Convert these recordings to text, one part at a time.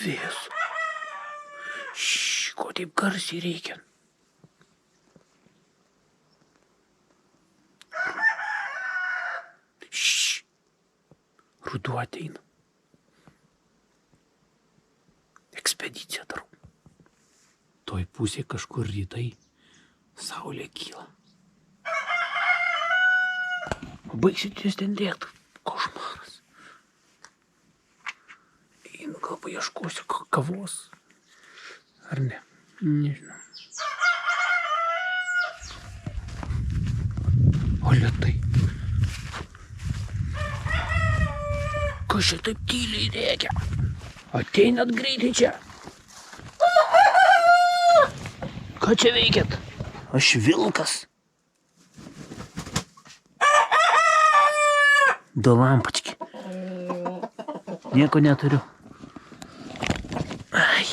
Vėsu. Ko taip garsiai reikia? Ruduo ateina. Ekspediciją darau. Toj pusėje kažkur rytai saulė kyla. Baigsit jūs ten dėkti. Košmaras. Einu, gal paieškosiu kavos. Ar ne? Nežinau. O lėtai. Kas čia taip tyliai rėkia? Ateinat greitai čia. Ką čia veikiat? Aš vilkas. Du lampački. Nieko neturiu. Ai.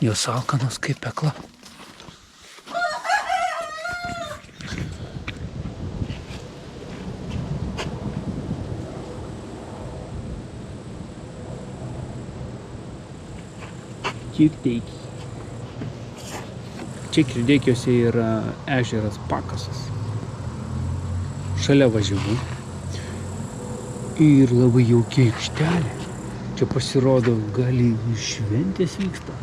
Jos alkanos kaip pekla. Kirteikiai. Čia Kirdeikiuose yra ežeras Pakasas. Šalia važiavau. Ir labai jaukiai aikštelė. Čia pasirodo, gali šventės vyksta.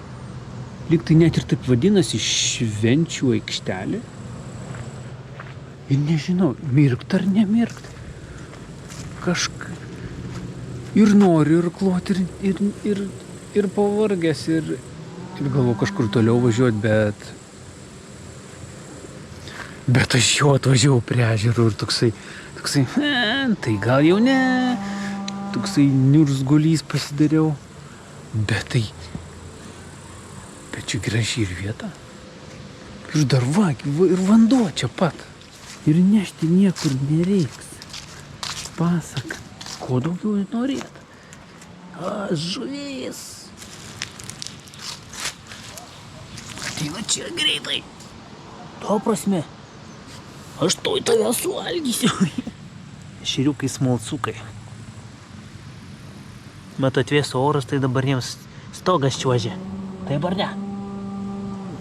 Lyg tai net ir taip vadinasi švenčių aikštelė. Ir nežinau, mirkt ar nemirkt. Ir noriu, ir kloti, ir pavargęs, ir galvoju kažkur toliau važiuoti, bet aš jau atvažiavau prie ežero ir toksai, tai gal jau ne, toksai niurzgulys pasidariau, bet čia graži ir vieta. Ir dar ir vanduo čia pat. Ir nešti niekur nereiks. Pasak, ko daugiau norėt? Žuvis. Ateina čia greitai. To prasme, aš toj tave suvalgysiu. Širiukai smalsukai. Bet atvėso oras, tai dabar jiems stogas čiuožia. Taip ar ne?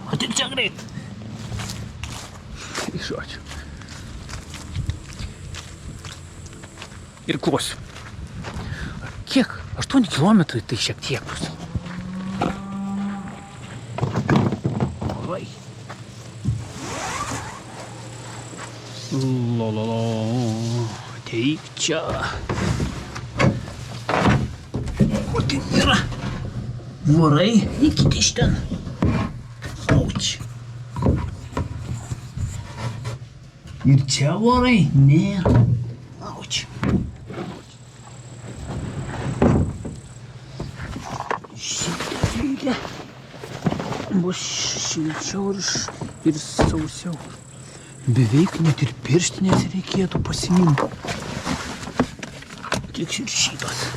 Ateik čia greit. Žodžiu. Ir klosiu. Kiek? 8 kilometrai, tai šiek tiek bus. Oi. Lololo. Ateik čia. O tai yra. Vorai, eikit iš ten. Auč. Ir čia vorai nėra. Auč. Šitą bus šilčiau ir sausiau. Beveik net ir pirštinės reikėtų pasiimti. Tik ir šitos.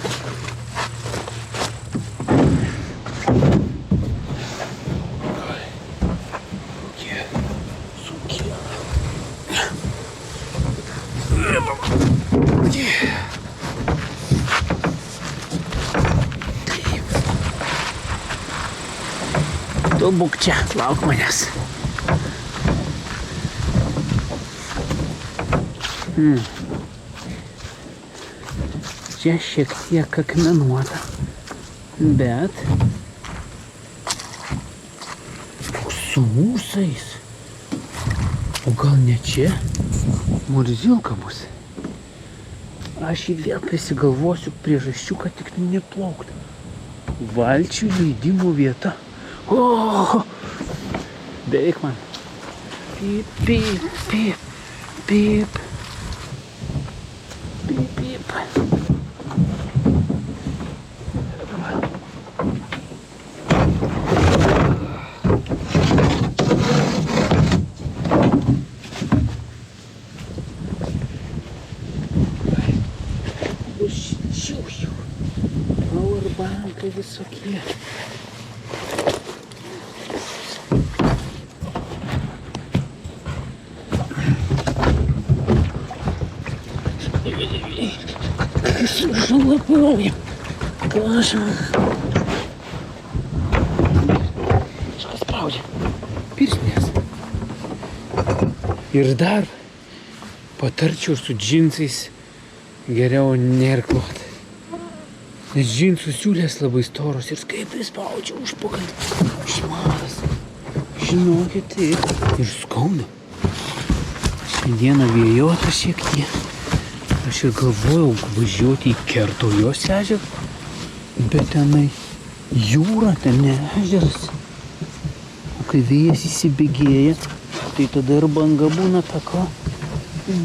Tu būk čia, lauk manęs. Čia šiek tiek akmenuota, bet su ūsais. O gal ne čia? Murzilka bus. Aš vėl prisigalvosiu priežasčių, kad tik neplaukt. Valčių leidimo vieta. O, beveik man. Pip, pip, pip, pip. Pip, pip. Užčiūjų. Powerbankai visokie. Sužalapuoju. Kažkas. Ir dar patarčiau su džinsais geriau neirkluoti. Nes džinsų siūlės labai storos ir kaip prispaudžia užpakalį. Šmaras. Žinokit, taip. Ir skauda. Šiandieną vėjota šiek tiek. Aš ir galvojau važiuoti į Kertojos ežerą. Bet tenai jūra, ten ne ežeras. O kai vėjas įsibėgėja, tai tada ir banga būna taka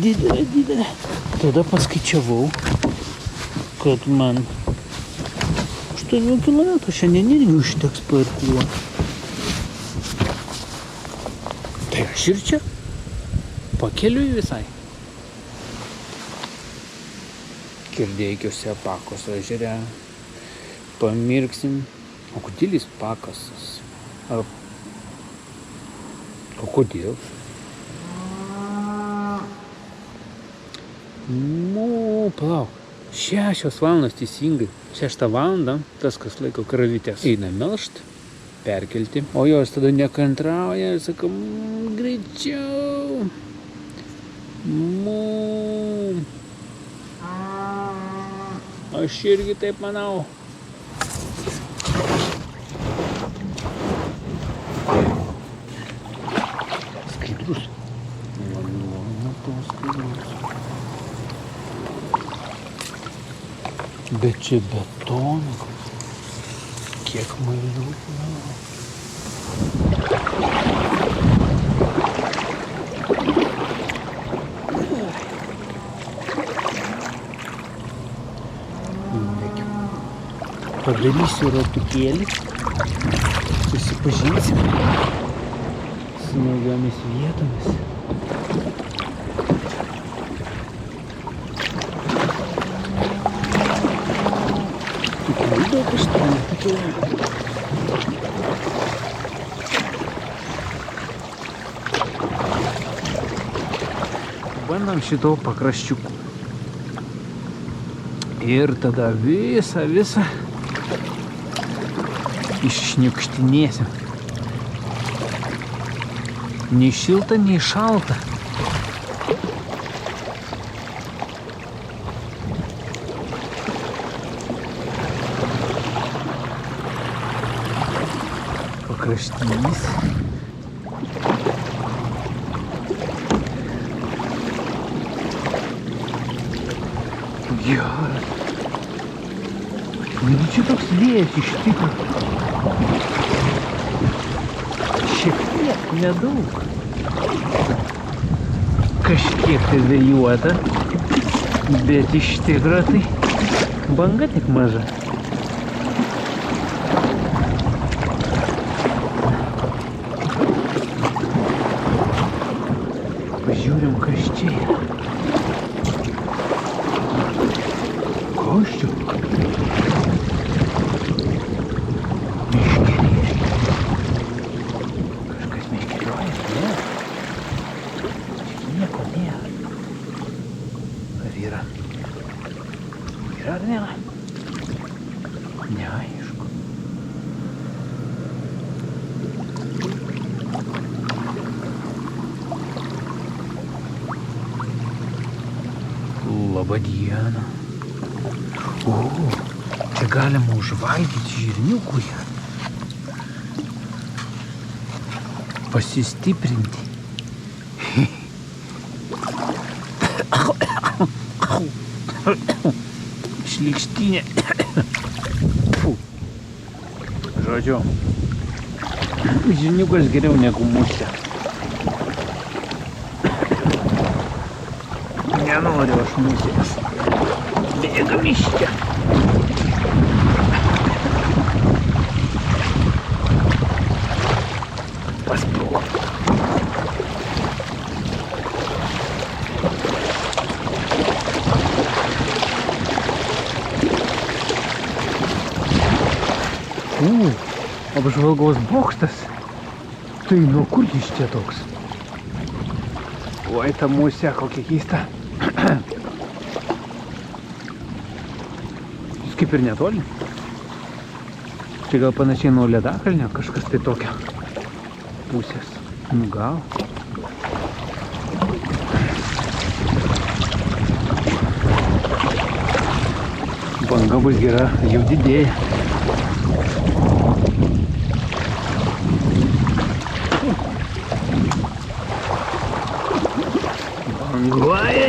didelė. Tada paskaičiavau, kad man 8 kilometrų šiandien irgi užteks pairkluoti. Tai aš ir čia pakeliui visai. Kirdeikiuose Pakos ežere pamirksim. O kodėl jis Pakasas? O kodėl? Palauk. 6 valandos teisingai. 6 valandą tas, kas laiko karavytės, eina melžt, perkelti. O jos tada nekantrauja ir sako, greičiau. Aš irgi taip manau. Skaidrus. Bet čia betono. Kiek mailių. Padarysiu ratukėlį. Susipažinsim su naujomis vietomis. Daug 8 kilometrų. Bandom šito pakraščiukų. Ir tada visą iššniukštinėsim. Nei šilta, nei šalta. Pakraštys. Geras. Nu čia toks vėjas iš tikro. Šiek tiek nedaug. Kažkiek tai vėjuota, bet iš tikro tai banga tik maža. Pažiūrim, kas čia yra. Koščių. Miškeriai. Kažkas miškerioja, ne? Nieko nėra. Ar yra? Yra ar nėra? Neaišku. Labą dieną. O, čia galima užvalgyti žirniukų. Pasistiprinti. Šlykštinė. Žodžiu, žirniukas geriau negu musė. Nenoriu aš musės. Bėga miške. Paspruo. Apžvalgos bokštas. Tai nuo kur jis čia toks? Oi, ta musė kokia keista. Jis kaip ir netoli. Čia gal panašiai nuo Ledakalnio kažkas tai tokio pusės. Nu gal. Banga bus gera, jau didėja. Banguoja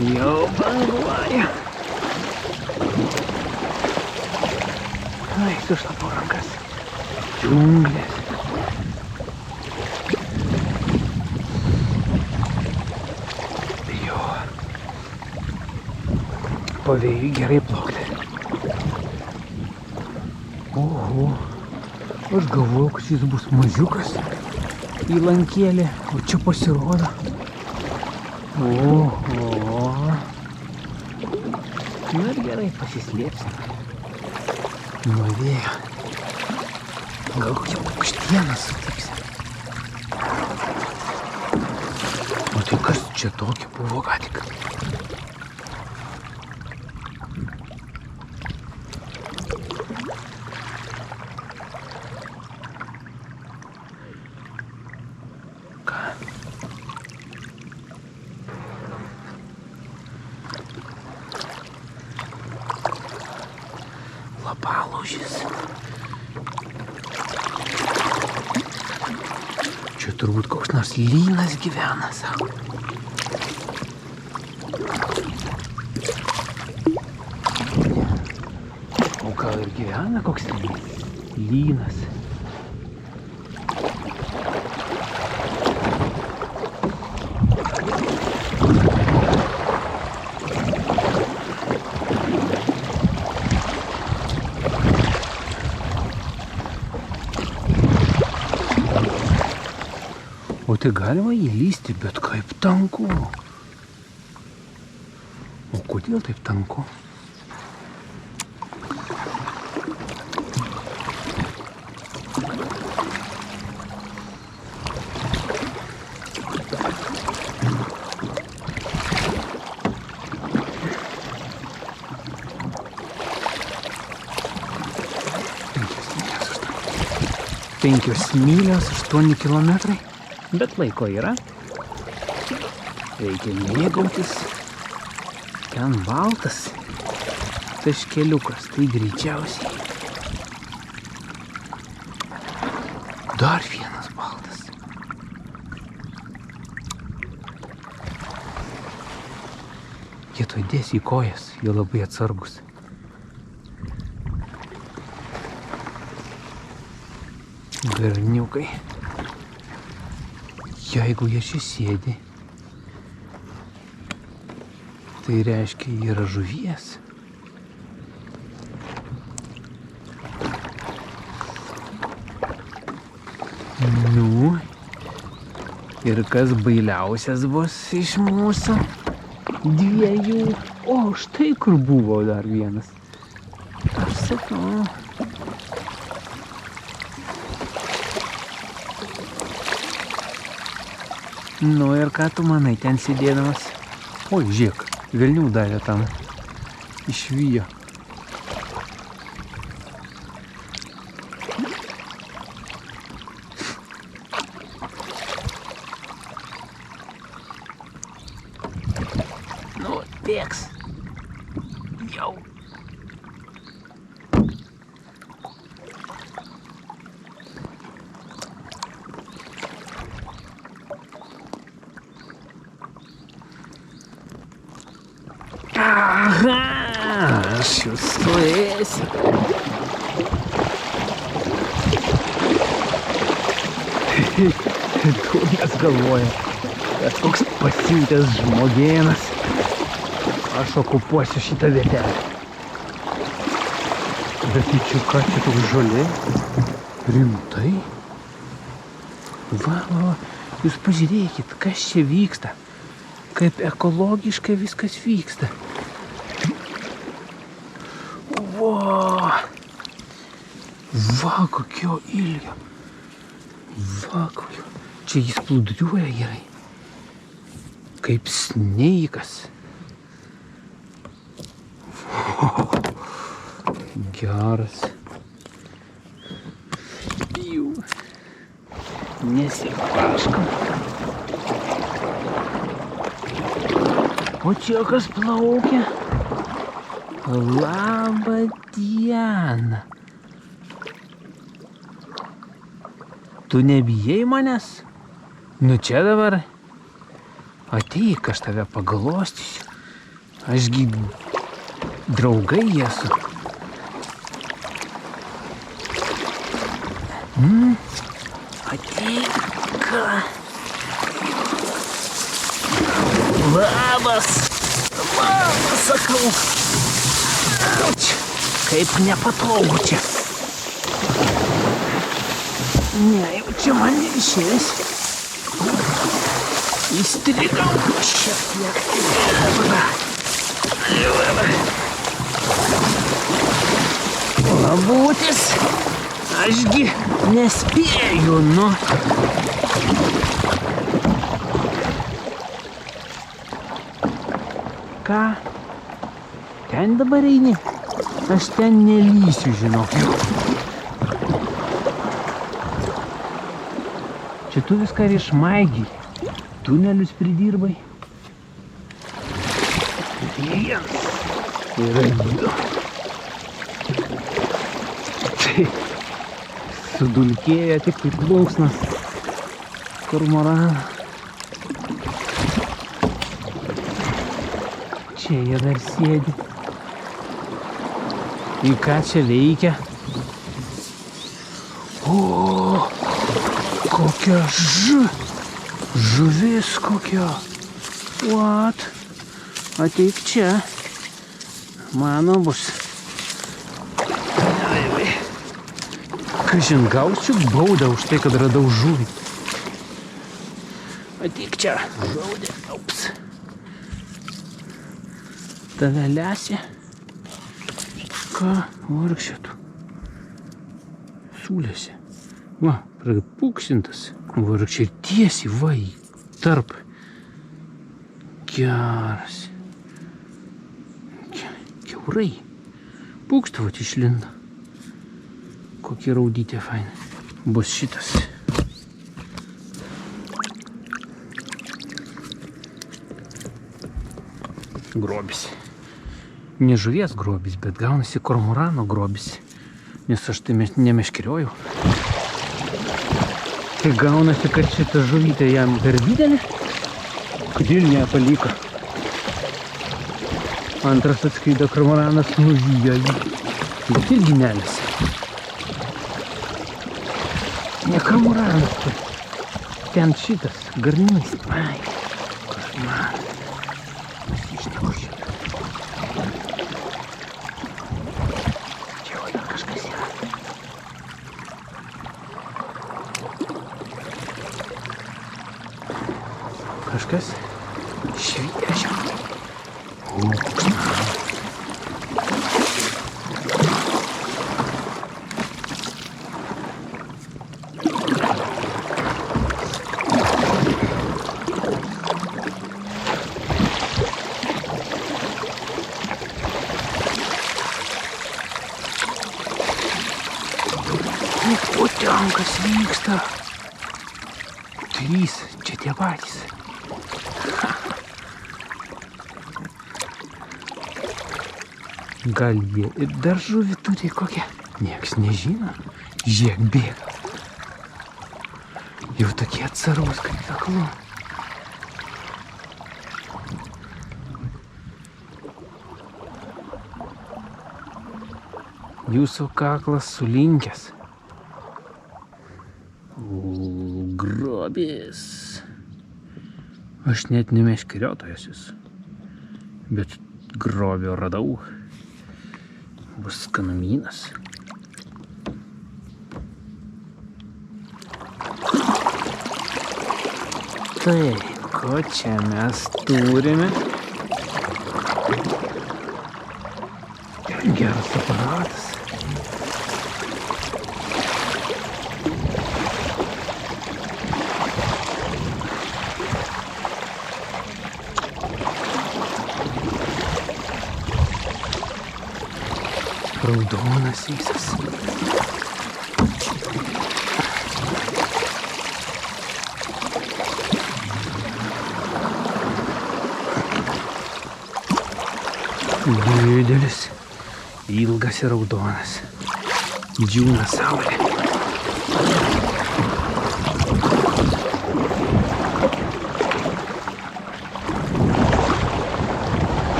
jau banguoja. Ai, sušlapo rankas. Džiunglės. Jo. Pavėjui gerai plaukti. Oho. Aš galvoju, kad šis bus mažiukas įlankėlė, o čia pasirodo. Oho. Na ir gerai, pasislėpsim nuo vėjo. Gal kokia paukštieną sutiksim. O tai kas čia tokia buvo ką tik? Lapalūžis. Čia turbūt koks nors lynas gyvena, sako. O gal ir gyvena koks lynas? O tai galima įlysti, bet kaip tanku. O kodėl taip tanku? Penkios mylios, 8 kilometrai. Bet laiko yra. Reikia mėgautis. Ten baltas taškeliukas, tai greičiausiai. Dar vienas baltas. Jie to dės į kojas, jie labai atsargus. Berniukai. Jeigu jie čia sėdi, tai reiškia yra žuvies. Nu, ir kas bailiausias bus iš mūsų dviejų. O, štai kur buvo dar vienas. Aš sakau. Nu ir ką tu manai ten sėdėdamas? Oi, žiūrėk, velnių davė tam. Išvijo. Nu, teks. Jau. Aha, aš jūs suėsiu. Duonas galvoja, kad koks pasiutęs žmogėnas. Aš okupuosiu šitą vietelę. Bet tai čia ką, čia toks žolė? Rimtai? Va, jūs pažiūrėkit, kas čia vyksta. Kaip ekologiškai viskas vyksta. Va, kokio ilgio. Va, kokio. Čia jis plūduriuoja gerai. Kaip sneikas. Geras. Jau. Nesipaškam. O čia kas plaukia? Labą dieną. Tu nebijai manęs? Nu čia dabar. Ateik, aš tave paglostysiu. Ašgi draugai esu. Ateik. Labas, sakau. Auč, kaip nepatogu čia. Ne, jau čia man neišės. Įstrigau šiek tiek. Labutis, ašgi nespėju, nu. Ką? Ten dabar eini? Aš ten nelysiu, žinok. Čia tu viską ir išmaigiai. Tunelius pridirbai. Vienas. Ir du. Tai sudulkėja tik kaip plunksnas kormoraną. Čia jie dar sėdi. Į ką čia veikia? O, kokia žuvis kokia. What? Ateik čia. Mano bus. Kažin gausiu baudą už tai, kad radau žuvį. Ateik čia. Žaudė. Ups. Tave lesė. Ką vargšė tu? Sūlėsi. Va, prapūksintas. Vargšė ir tiesiai, va, tarp. Geras. Kiaurai. Pūkštavot išlinda. Kokie raudytė fainai. Bus šitas. Grobis. Ne žuvies grobis, bet gaunasi kormorano grobis. Nes aš tai nemeškeriojau. Tai gaunasi, kad šita žuvytė jam per didelė. Kodėl ją paliko? Antras atskrido kormoranas, nuvijo jį. Bet irgi nelėsi. Ne kormoranas tai. Ten šitas, garnys. Ai, košmar. Išneku šitą. Čia jau dar kažkas yra. Kažkas šviečia. O ten kas vyksta? 3, čia tie patys. Gal jie ir dar žuvį turi kokią? Nieks nežino. Žiek bėga. Jau tokie atsarūs, kaip sakau. Jūsų kaklas sulinkęs. Grobis. Aš net nemeškeriotojas esu. Bet grobio radau. Bus skanumynas. Tai, ko čia mes turime? Geras aparatas. Raudonas visas. Didelis, ilgas ir raudonas. Džiūna saulė.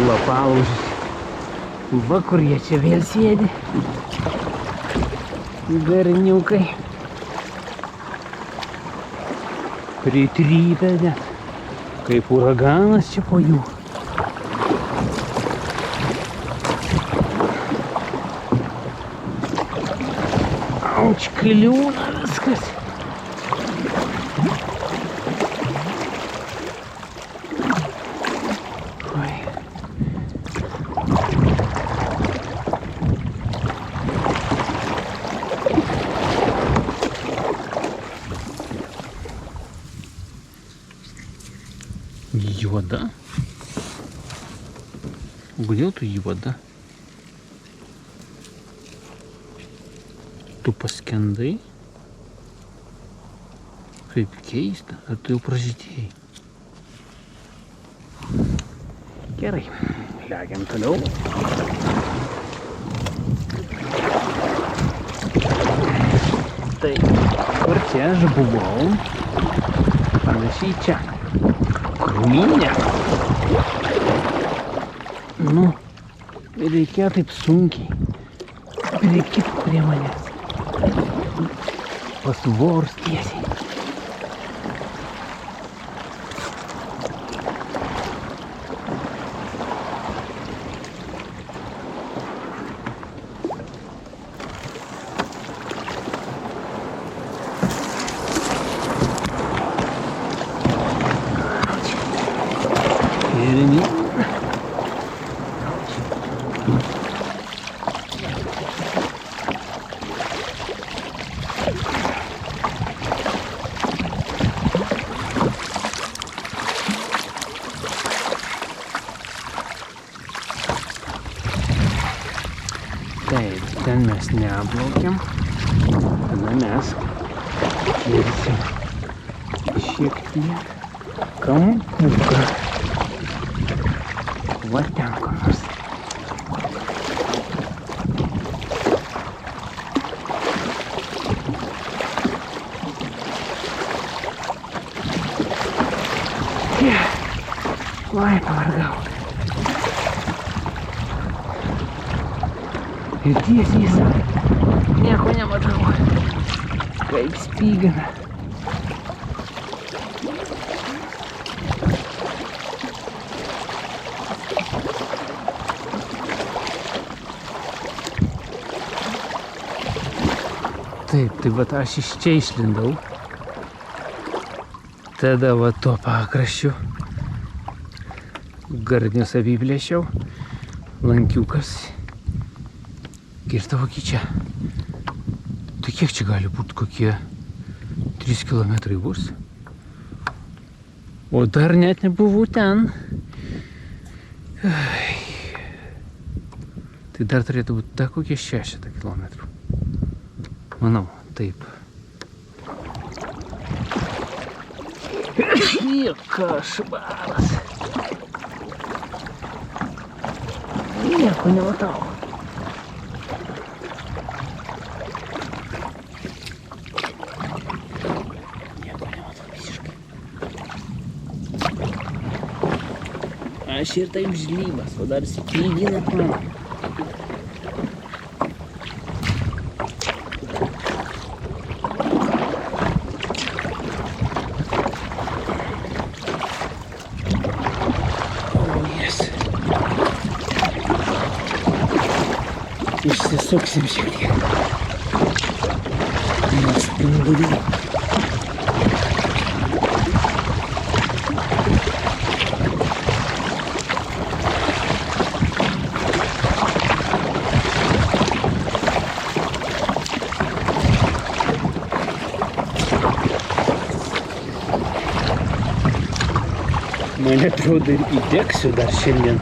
Lapalūžis. Va, kur jie čia vėl sėdi. Berniukai. Pritrypę net. Kaip uraganas čia po jų. Auč, kliūna viskas. Juoda? Kodėl tu juoda? Tu paskendai? Kaip keista, ar tu jau pražydėjai? Gerai, legiam toliau. Tai, kur čia aš buvau? Panašiai čia. Krūmynė. Nu, reikia taip sunkiai. Prikip prie manęs. Pasvors tiesiai. Taip, ten mes neplaukiam, tada mes kirsim šiek tiek kampuką. Va ten kur nors. Vai, pavargau. Ir tiesiai nieko nematau. Kaip spygina. Taip, tai vat aš iš čia išlindau. Tada va tuo pakraščiu gardinius apiplėšiau. Lankiukas. Kirtavo iki čia. Tai kiek čia gali būti, kokie 3 kilometrai bus? O dar net nebuvau ten. Tai dar turėtų būti ta kokie 6 kilometrų. Manau, taip. Kašmaras. Nieko nematau. Aš ir taip žlybas, o dar spygina man. Išsisuksim šiek tiek. Nes spinduliai. Man atrodo, ir įdegsiu dar šiandien.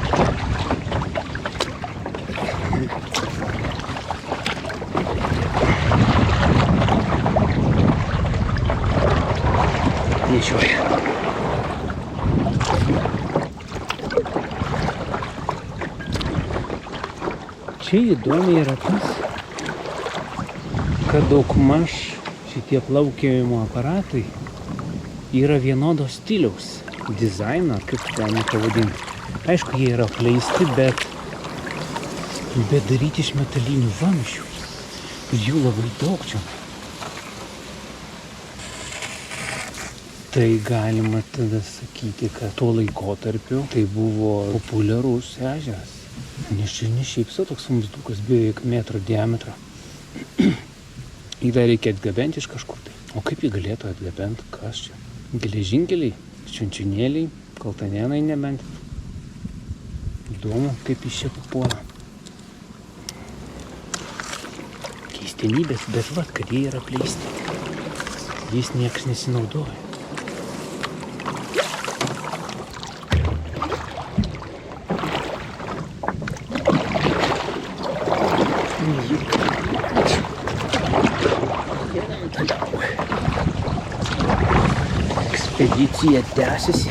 Nešioju. Čia įdomiai yra tas, kad daugmaž šitie plaukiojimo aparatai yra vienodo stiliaus dizaino, ar kaip galima pavadinti. Aišku, jie yra apleisti, bet daryti iš metalinių vamzdžių. Ir jų labai daug čia. Tai galima tada sakyti, kad tuo laikotarpiu tai buvo populiarus ežeras. Nes čia ne šiaip sau toks vamzdukas beveik metro diametro. Jį dar reikia atgabenti iš kažkur tai. O kaip jį galėtų atgabenti? Kas čia? Geležinkeliai, švenčionėliai, kaltanėnai nebent. Įdomu, kaip jis čia papuola. Keistenybės, bet vat, kad jie yra apleisti. Jais niekas nesinaudoja. Ekspedicija tęsiasi.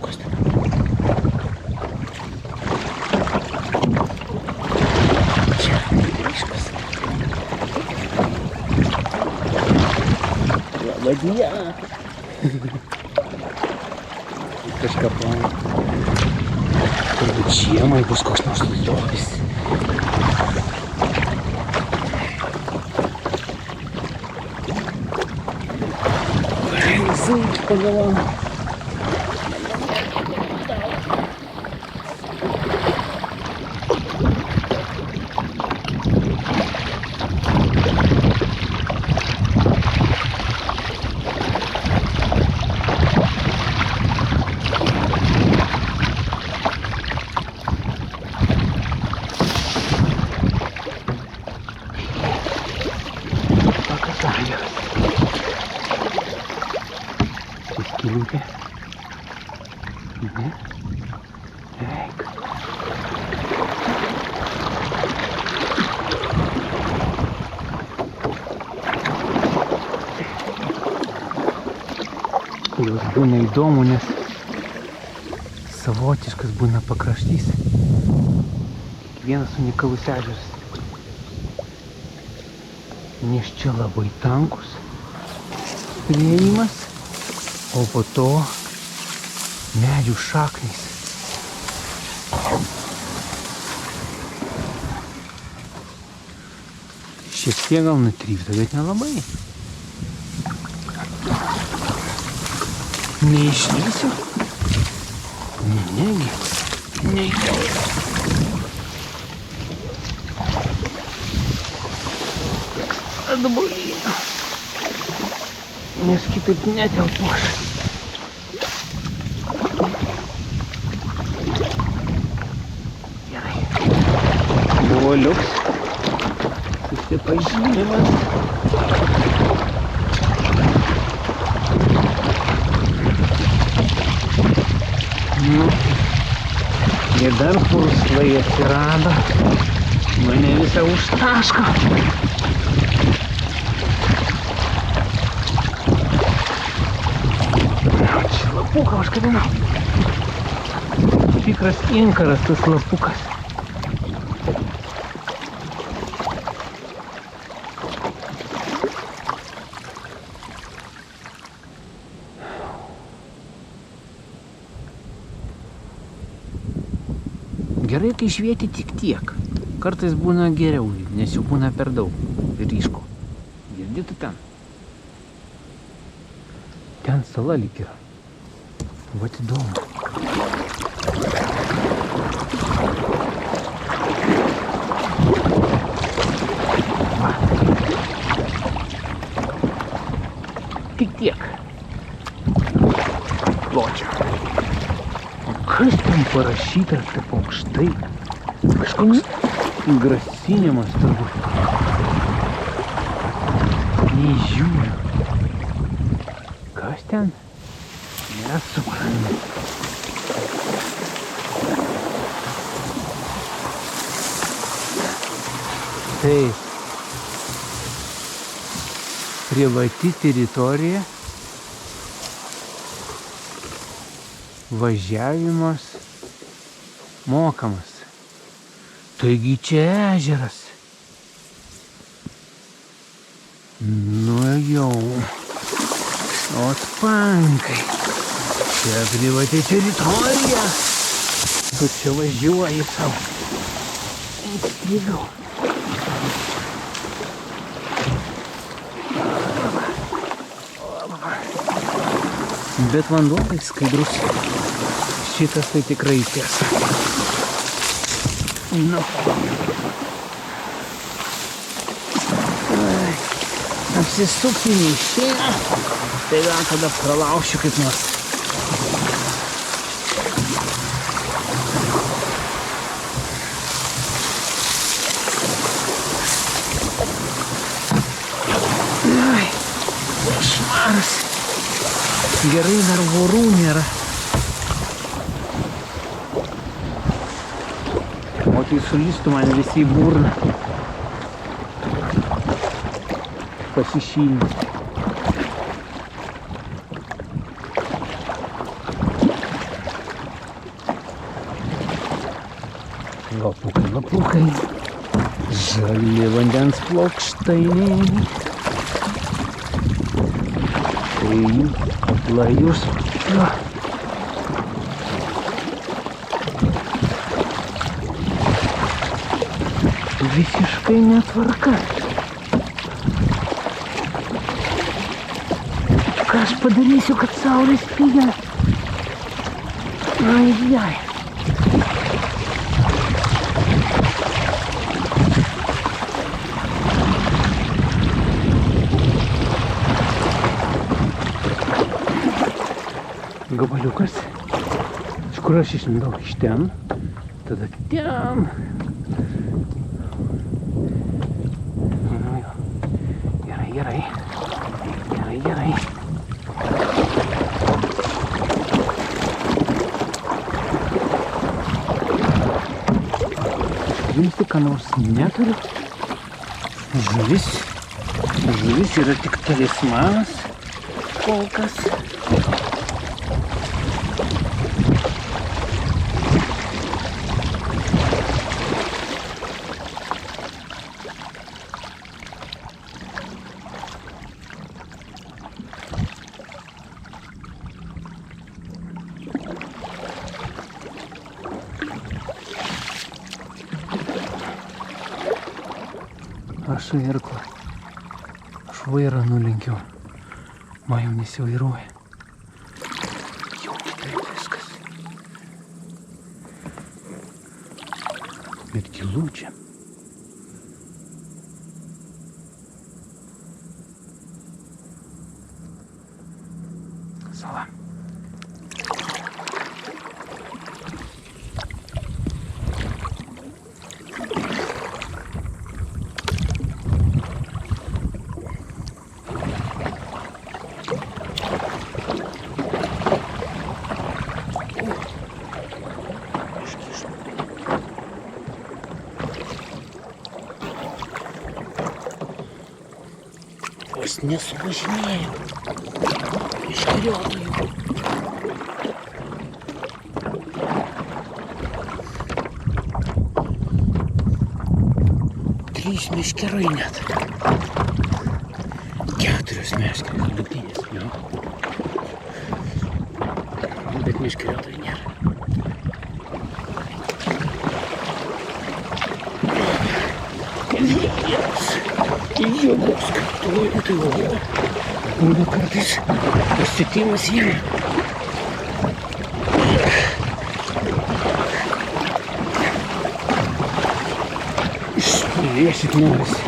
Kas ten? Čia ryškas. Labą dieną. Kažką plauna. Turbūt žiemai bus koks nors lobis. Sunkiai pagavom. Skylutė. Eik. Jos būna įdomu, nes savotiškas būna pakraštys. Kiekvienas unikalus ežeras. Nes čia labai tankus priėjimas. O po to medžių šaknys. Šiek tiek gal nutrypta, bet nelabai. Neišlysiu? Negi. Neišlysiu. Atbulynu. Nes kitaip netelpu aš. Gerai. Buvo liuks. Susipažinimas. Ir dar purslai atsirado. Mane visą užtaško. Lapuką užkabinau. Tikras inkaras tas lapukas. Gerai, kai švieti tik tiek. Kartais būna geriau, nes jų būna per daug. Ryšku. Girdi tu ten? Ten sala lyg yra. Vat įdomu. Va. Tik tiek. Pločio. O kas ten parašyta taip aukštai? Kažkoks grasinimas turbūt. Nežiūriu. Kas ten? Nesuprantu. Taip. Privati teritorija. Važiavimas mokamas. Taigi čia ežeras. Nu jau. Ot pankai. Čia privati teritorija. Tu čia važiuoji savo. Įstrigau. Bet vanduo tai skaidrus. Šitas tai tikrai tiesa. Nu. Apsisukti neišėjo. Tai gal tada pralaušiu kaip nors. Ai, košmaras. Gerai dar vorų nėra. O tai sulystų man visi į burną. Pasišylius. Lapukai. Žali vandens plokštai. Tai lajus. Visiškai netvarka. Ką aš padarysiu, kad saulė spyga? Ai. Gabaliukas, iš kur aš išlindau iš ten, tada ten. Gerai. Jums ką nors neturiu. Žuvis yra tik talismanas kol kas. Aš irkla. Aš vairą nulenkiau. Man jau nesivairuoja. Jau kitaip viskas. Bet gilu čia. Sala. Vos nesuvažinėjau. Iškeriotojų. Trys meškerai net. 4 meškerės dugdynės. Bet meškeriotojų nėra. Jėgos kartuoju, tai oho. Būna kartais pasitikimas jiem. Išplėšit norisi.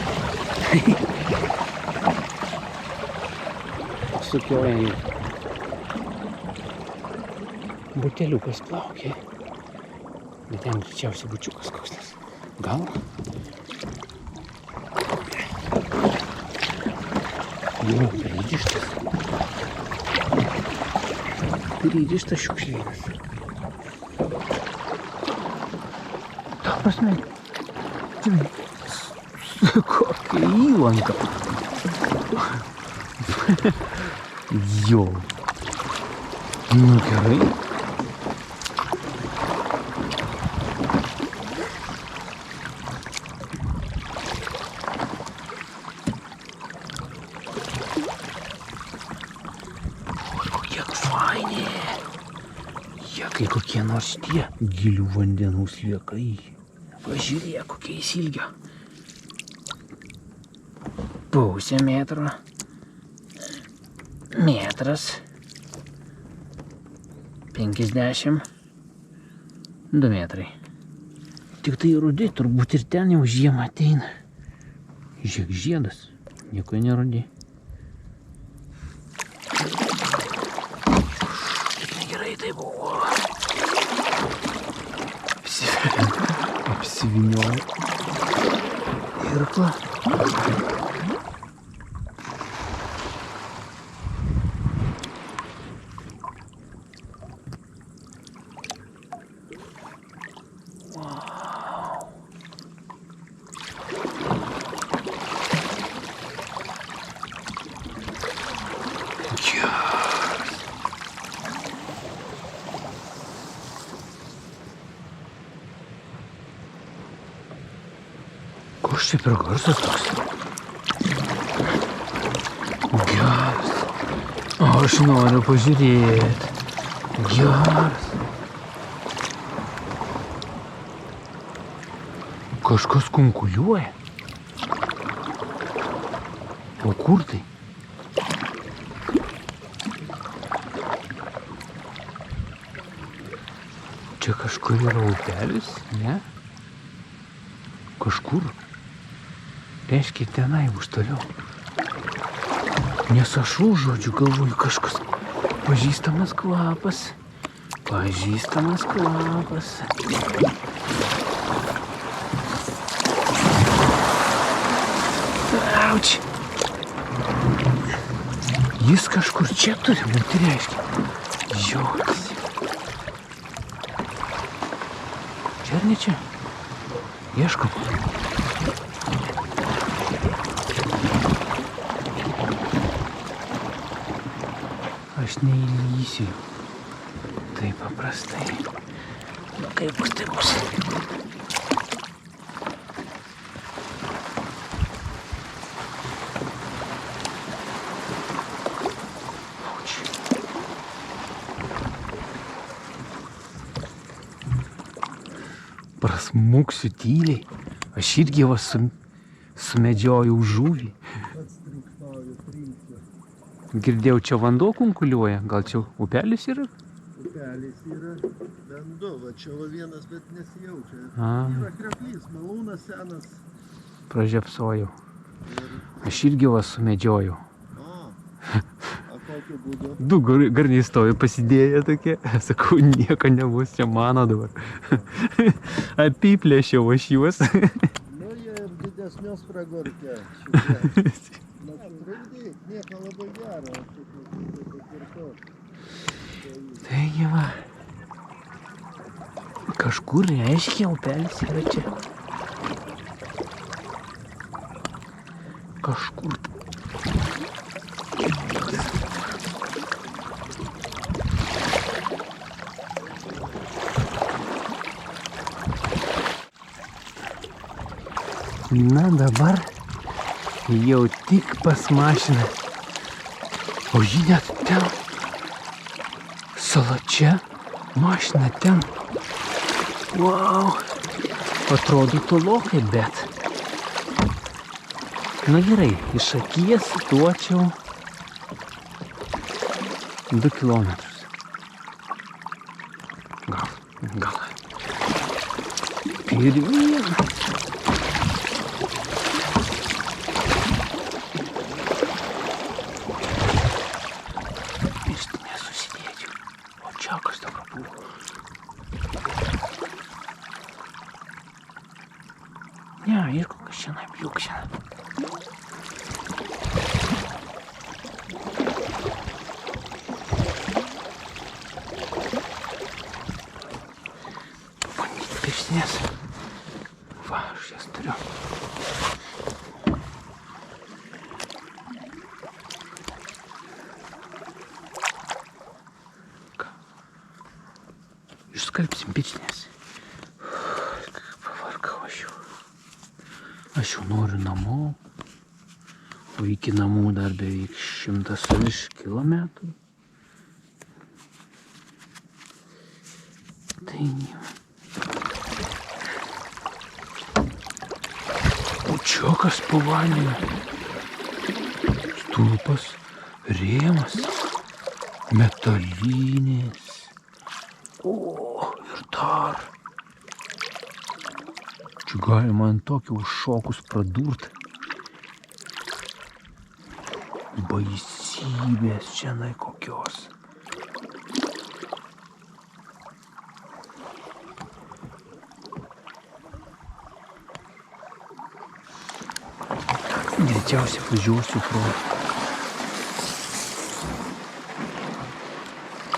Sukioja jų. Buteliukas plaukia. Bet ten greičiausiai bučiukas koks nes. Gal? Jo, pririštas. Pririštas šiukšlynas. Ta prasme, kokia įlanka. Jo. Nu gerai. Kai kokie nors tie gilių vandenų sliekai. Pažiūrėk, kokie įsilgio. Pusė metro. Metras. 50. 2 metrai. Tik tai rudi, turbūt ir ten jau žiemą ateina. Žiūrėk, žiedas. Nieko nerudi. Kaip negerai tai buvo. Apsivynioju. Irklą. Koks čia per garsas toks? Geras. Aš noriu pažiūrėti. Geras. Kažkas kunkuliuoja. O kur tai? Čia kažkur yra upelis, ne? Kažkur. Reiškia tenai bus toliau. Nes aš žodžiu galvoju, kažkas pažįstamas kvapas. Pažįstamas kvapas. Auč. Jis kažkur čia turi būti, reiškia. Joks. Čia ar ne čia? Ieškom. Aš neįlysiu taip paprastai. Nu kaip bus, tai bus. Auč. Prasmuksiu tyliai. Aš irgi va sumedžiojau žuvį. Girdėjau, čia vanduo kunkuliuoja. Gal čia upelis yra? Upelis yra vanduo, va čia va vienas, bet nesijaučia. Yra kreplys, malūnas senas. Pražiapsojau. Aš irgi va sumedžiojau. A kokiu būdu? Du garniai stovi pasidėję tokie. Sakau, nieko nebus, čia mano dabar. Apiplėšiau aš juos. Nu, jie ir didesnios pragorkė. Na, trukdyk, nieko labai gero. Taigi va. Kažkur reiškia upelis yra čia. Kažkur. Na dabar jau tik pas mašiną. O ji net ten. Sala čia, mašina ten. Wow. Atrodo tolokai, bet. Na gerai, iš akies duočiau 2 kilometrus. Gal. Pirmyn. Ne, ir kokias šiandien pliukšina. Pabandyti pirštinės. Va, aš jas turiu. Ką? Išskalbsim pirštinės. Aš jau noriu namo, o iki namų dar beveik 100 virš kilometrų. Tai ne. Pučiokas po vandeniu. Stulpas, rėmas, metalinis. O, ir dar. Čia galima ant tokio užšokus pradurt. Baisybės čianai kokios. Greičiausiai važiuosiu pro.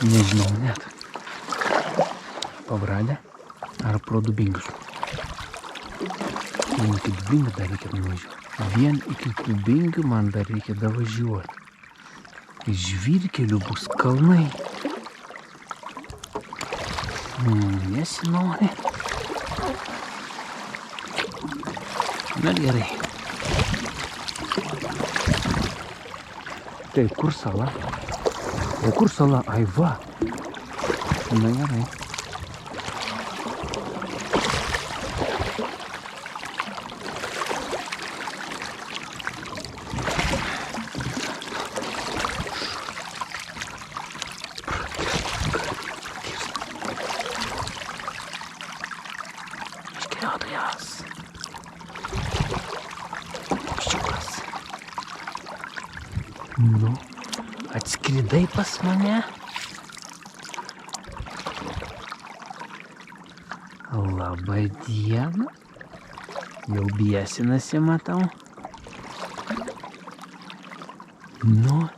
Nežinau net. Pavradę ar pro Dubingius. Man iki Dubingių dar reikia nuvažiuoti. Vien iki Dubingių man dar reikia davažiuoti. Iš žvyrkelių bus kalnai. Nesinori. Na gerai. Tai kur sala? O kur sala? Ai va. Na gerai. Iškeliautojas. Paukščiukas. Nu, atskridai pas mane? Labą dieną. Jau biesinasi, matau. Nu,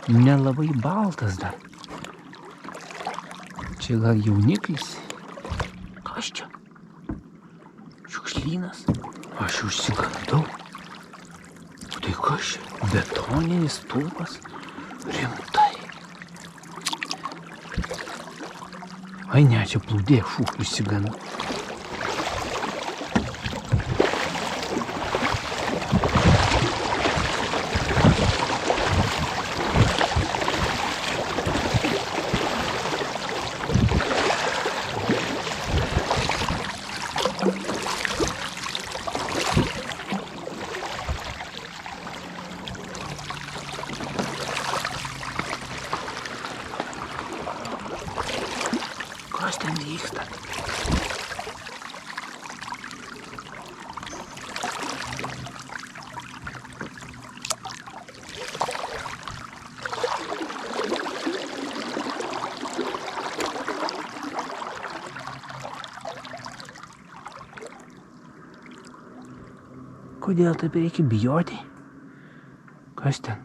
nelabai baltas dar. Čia gal jauniklis? Kas čia? Šiukšlynas? Aš užsigandau. Tai kas čia? Betoninis stulpas? Rimtai. Ai ne, čia plūdė, užsigandau. Kas ten vyksta? Kodėl taip reikia bijoti? Kas ten?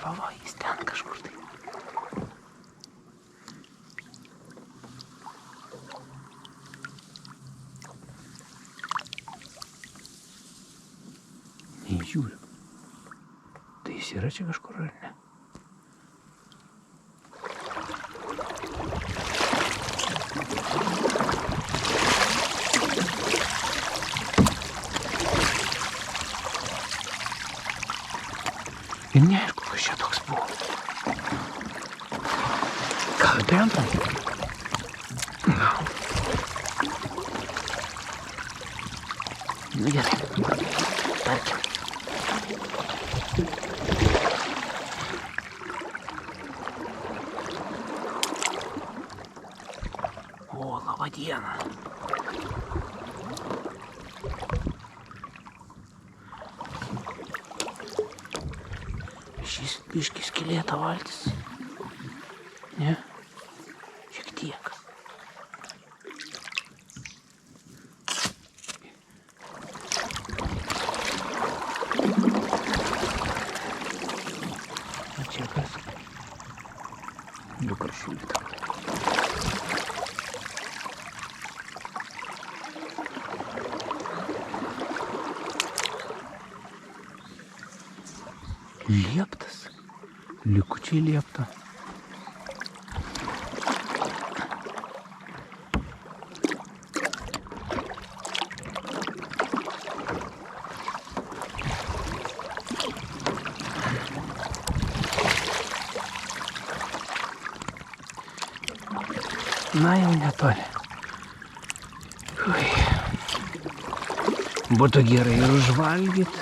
Va, jis ten kažkur tai. Neįžiūriu. Tai jis yra čia kažkur ar ne? Ir neaišku, kas čia toks buvo. Gal bendra? Gal. Na gerai. Tarkim. O, laba diena. Šis biškį skylėta valtis. Ne? Šiek tiek. O čia kas? Du karšiuliai tam. Lieptas. Likučiai liepta. Na, jau netoli. Ui. Būtų gerai ir užvalgyti,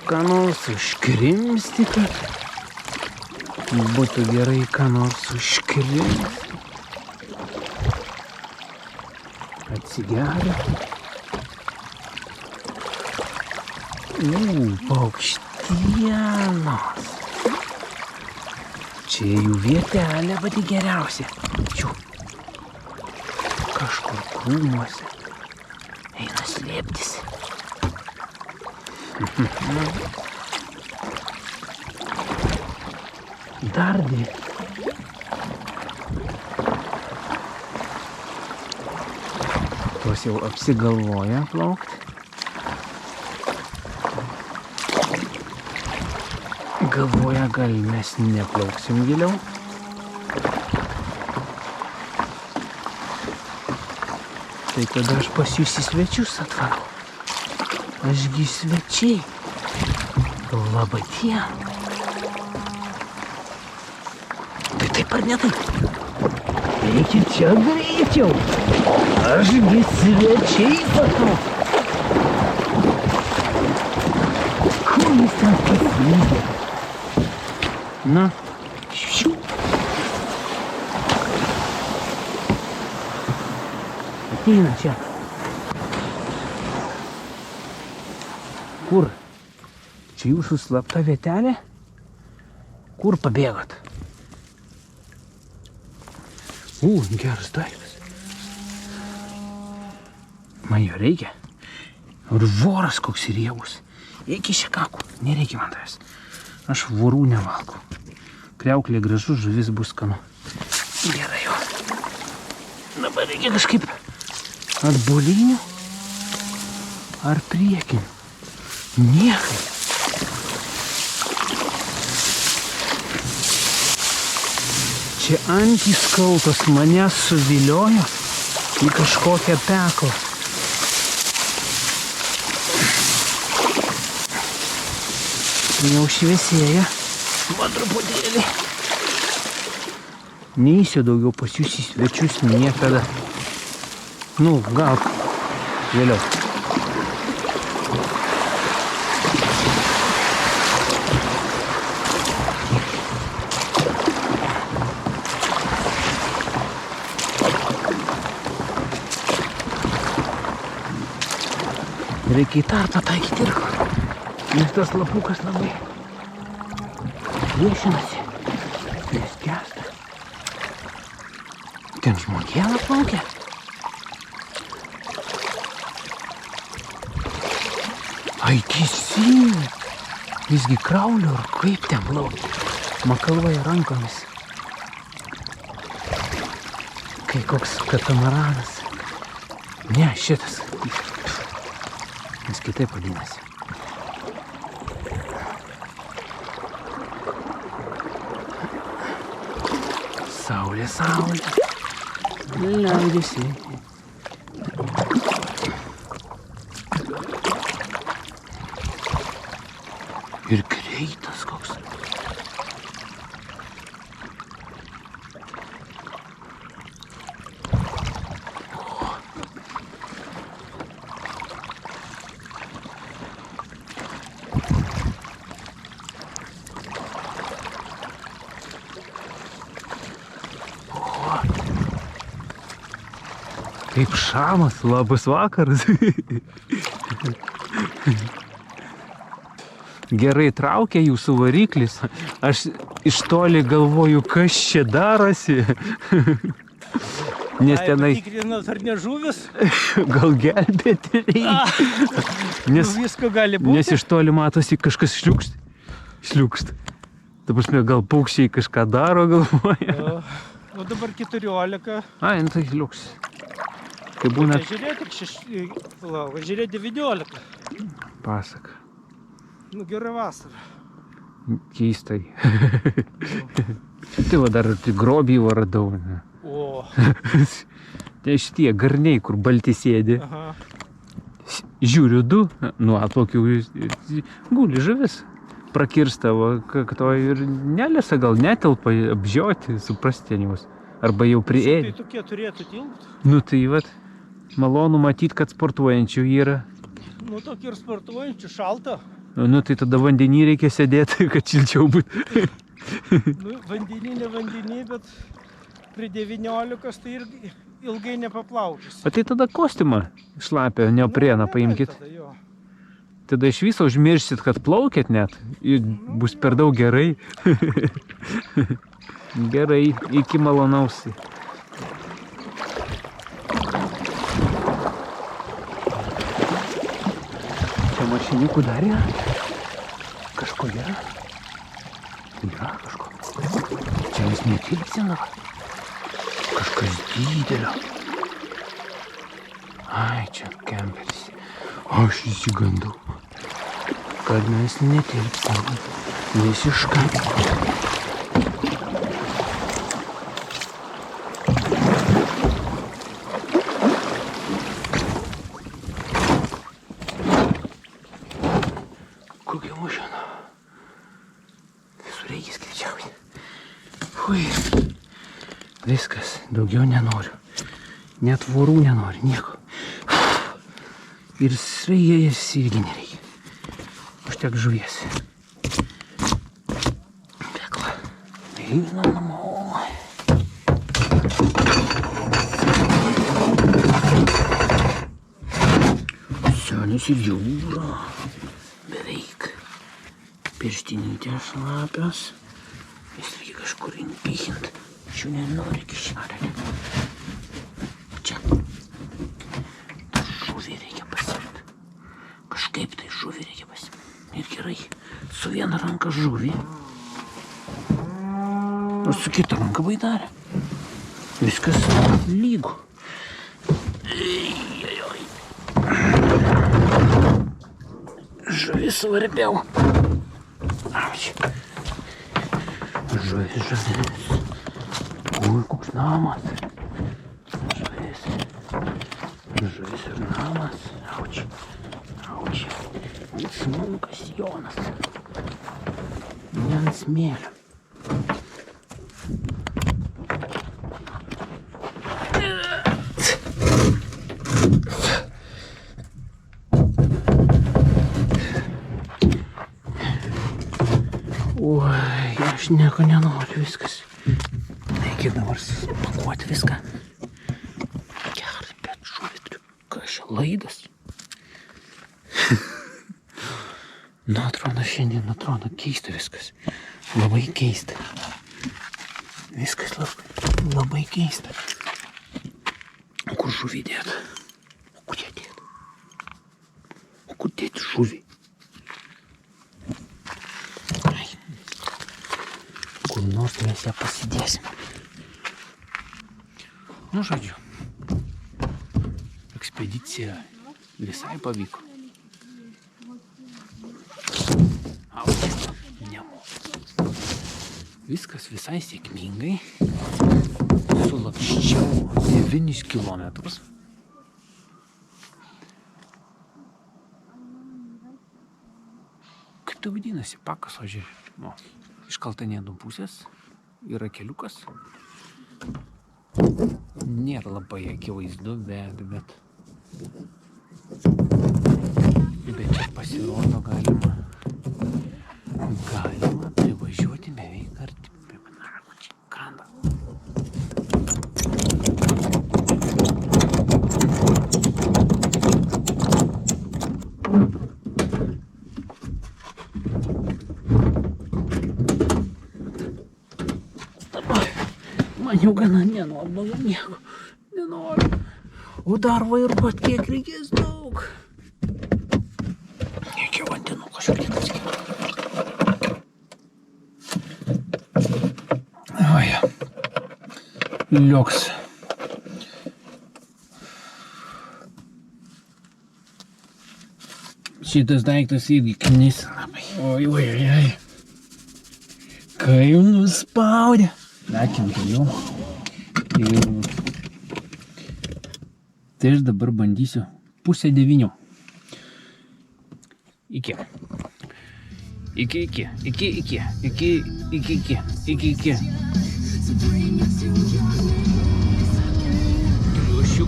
ką nors užkrimstyti. Būtų gerai ką nors užkrimsti. Atsigerti. Paukštienos. Čia jų vietelė pati geriausia. Čia kažkur krūmuose eina slėptis. Dar dvi. Tos jau apsigalvoja plaukti. Galvoja, gal mes neplauksim giliau. Tai tada aš pas jūs į svečius atvarau. Ašgi svečiai. Labą dieną. Tai taip ar ne taip? Eikit čia greičiau. Ašgi svečiai sakau. Kur jūs ten pasilydę? Na, šiu. Ateina čia. Kur? Čia jūsų slapta vietelė? Kur pabėgot? Geras daiktas. Man jo reikia. Ir voras koks riebus. Eik iš kakų, nereikia man tavęs. Aš vorų nevalgau. Kriauklė gražu, žuvis bus skanu. Gerai jo. Dabar reikia kažkaip atbolinių ar priekinių. Niekai. Čia antys kaltos mane suviliojo į kažkokią peklą. Jau šviesėja. Va truputėlį. Neįsiu daugiau pas jūs į svečius niekada. Nu, gal vėliau. Reikia į tarpą taikyti irklą. Nes tas lapukas labai priešinasi. Nes gęsta. Ten žmogėla plaukia. Ai, teisingai. Visgi kraulio ar kaip ten plaukia. Makalvoja rankomis. Kai koks katamaranas. Ne, šitas. Nes kitaip vadinasi. Saulė, saulė. Leidžiasi. Ir greitas koks. Kaip šamas, labas vakaras. Gerai traukia jūsų variklis. Aš iš toli galvoju, kas čia darosi. Nes tenai... Tikrinat, ar ne žuvis? Gal gelbėti reikia. Visko gali būti. Nes iš toli matosi kažkas šliukšt. Ta prasme, gal paukščiai kažką daro, galvoja. O dabar 14. Ai, nu tai liuks. Tai būna... Žiūrėti 19. Pasak. Nu, gera vasara. Keistai. Tai va dar grobį radau. O. Tai šitie garniai, kur balti sėdi. Aha. Žiūriu du, nu atplaukiu, guli žuvis. Prakirsta, va, to ir nelėsa, gal netelpa apžioti, suprasti ten juos. Arba jau Tai priėjo. tokie turėtų tilpti. Nu tai vat, malonu matyti, kad sportuojančių yra. Nu, tokį ir sportuojančių, šalta. Nu tai tada vandenį reikia sėdėti, kad šilčiau būtų. Nu, vandenį, bet prie 19 tai irgi ilgai nepaplaukius. O tai tada kostiumą šlapę, neoprieną paimkit. Tada, jo. Tada iš viso užmiršit, kad plaukėt net. Ir bus per daug gerai. Gerai, iki malonaus. Čia mašinikų dar yra? Kažko yra? Yra kažko. Čia vis netilpsina. Kažkas didelio. Ai, čia kemperis. Aš įsigandau, kad mes netilpsim visiškai. Kokia mašina? Visureigis greičiausiai. Ui. Viskas, daugiau nenoriu. Net vorų nenoriu, nieko. Ir sraigės irgi nereikia. Užtek žuvies. Pekla. Einam namo. Senis ir jūra. Beveik. Pirštinytė šlapios. Vis reikia kažkur įpychint. Čia nenori kišarelį. Čia. Žuvį reikia pasimti. Kažkaip tai žuvį reikia pasimti. Ir gerai, su viena ranka žuvį. O su kita ranka baidarė. Viskas lygu. Žuvis svarbiau. Auč. Žuvis. Ui, koks namas. Žuvis ir namas. Auč. Auč. Smunkas Jonas. Ne ant smėlio. Oi, aš nieko nenoriu, viskas. Reikia dabar pakuoti viską. Gerai, bet žuvį turiu. Kas čia laidas? Nu, atrodo, šiandien atrodo keista viskas. Labai keista. Viskas labai keista. O kur žuvį dėt? O kur ją dėt? O kur dėt žuvį? Ai. Kur nors mes ją pasidėsim. Nu, žodžiu. Ekspedicija visai pavyko. Viskas visai sėkmingai. Sulapščiau 9 kilometrus. Kaip tai vadinasi? Pakaso žiūrė. Iš Kaltanėnų pusės yra keliukas. Nėra labai akivaizdu, bet čia pasirodo galima privažiuoti beveik arti prie kranto. Man jau gana nenoriu nieko. Nenoriu. O dar vairuot kiek reikės daug. Reikia vandenų kažkiek atskirti. Liuks. Šitas daiktas irgi knisa labai. Oi. Kaip nuspaudė. Lekim toliau. Tai aš dabar bandysiu 8:30. Iki.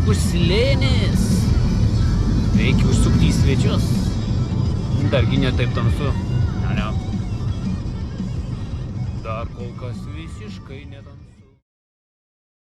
puikus slėnis. Reikia užsukti į svečius. Dargi ne taip tamsu. Ne. Dar kol kas visiškai netamsu.